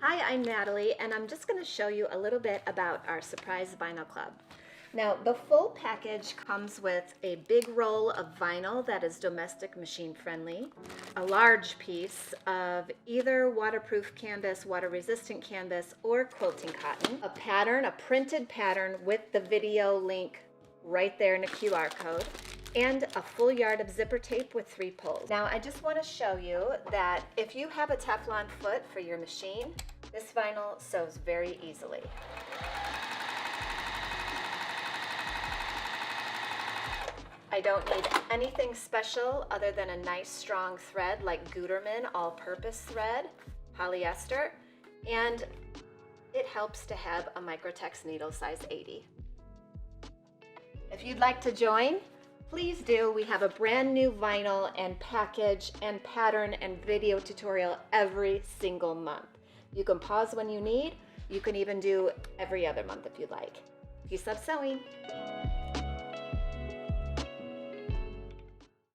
Hi, I'm Natalie, and I'm just going to show you a little bit about our Surprise Vinyl Club. Now, the full package comes with a big roll of vinyl that is domestic machine friendly, a large piece of either waterproof canvas, water-resistant canvas, or quilting cotton, a pattern, a printed pattern with the video link right there in a QR code, and a full yard of zipper tape with 3 pulls. Now, I just want to show you that if you have a Teflon foot for your machine, this vinyl sews very easily. I don't need anything special other than a nice strong thread like Gutermann all-purpose thread, polyester, and it helps to have a Microtex needle size 80. If you'd like to join, please do. We have a brand new vinyl and package and pattern and video tutorial every single month. You can pause when you need. You can even do every other month if you like. Peace up sewing.